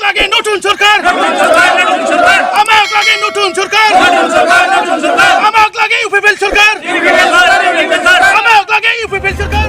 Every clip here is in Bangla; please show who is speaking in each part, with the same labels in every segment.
Speaker 1: লাগে নতুন সরকার আমাক লাগে নতুন সরকার আমাক লাগে ইউপিপিএল সরকার আমাক লাগে ইউপিপিএল সরকার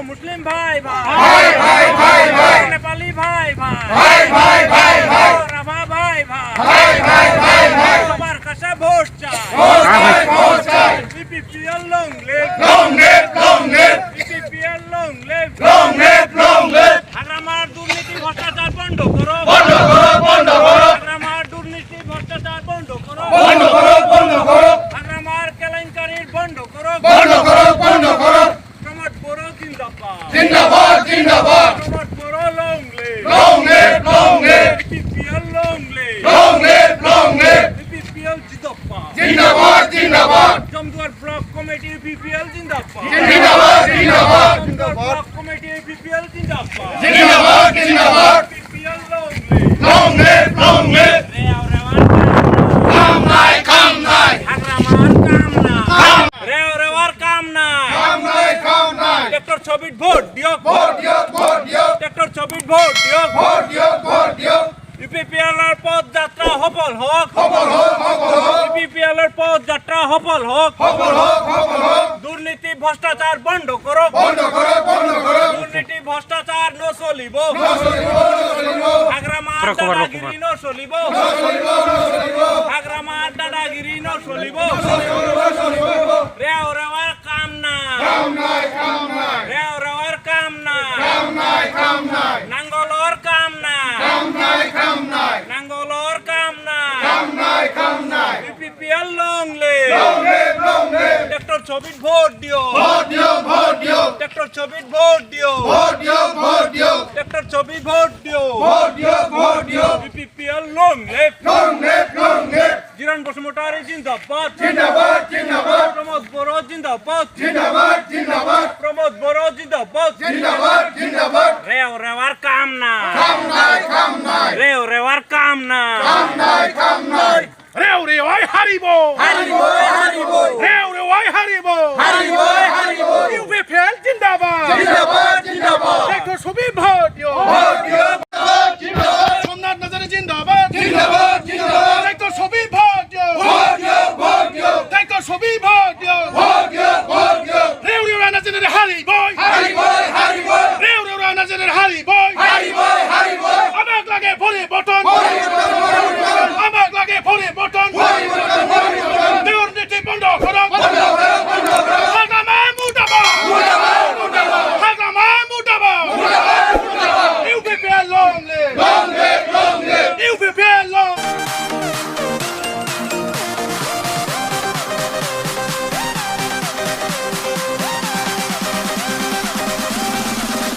Speaker 2: मुस्लिम भाई भाई नेपाली भाई भाई राभा भाई भाई सবার কাছে ভোট চাই BPL long live BPL long live আগ্রামার দুর্নীতি ভ্রষ্টাচার বন্ধ করো আগ্রামার দুর্নীতি ভ্রষ্টাচার বন্ধ করো আগ্রামার কেলেঙ্কারির বন্ধ করো প্রমোদ বড় জিন্দাবাদ প্রমোদ বড় long live BPL long live BPL জিন্দাবাদ জমদুয়ার ব্লক কমিটি বিপিএল জিন্দাবাদ জমদুয়ার ব্লক কমিটি বিপিএল জিন্দাবাদ বিপিএল লং লিভ কাম নাই আগ্রামার কাম নাই ট্রাক্টর 24 ভোট দিও ট্রাক্টর 24 ভোট দিও ইউপিপিএল এর পদযাত্রা সফল হোক ইউপিপিএল এর পদযাত্রা সফল হোক দুর্নীতি ভ্রষ্টাচার বন্ধ করো দুর্নীতি ভ্রষ্টাচার ন চলিব আগ্রামার দাদাগিরি ন চলিব আগ্রামার দাদাগিরি ন চলিব রেওয়ার কাম নাই রেওয়ার কাম নাই নাঙ্গলর কাম নাই নাঙ্গলর কাম নাই BPL long leave tractor 24 vote দিও ট্রাক্টর 24 ভোট দিও ট্রাক্টর 24 ভোট দিও বিপিএল লং লিভ জিরান বসুমতারি জিন্দাবাদ প্রমোদ বড় জিন্দাবাদ প্রমোদ বড় জিন্দাবাদ রেওয়ার কাম নাই রেওয়ার কাম নাই
Speaker 1: রেওয়াই হারিব রেওয়াই হারিব ইউপিপিএল জিন্দাবাদ ট্রাক্টর 24 ভোট দিও সোমনাথ নজরে জিন্দাবাদ ট্রাক্টর 24 ভোট দিও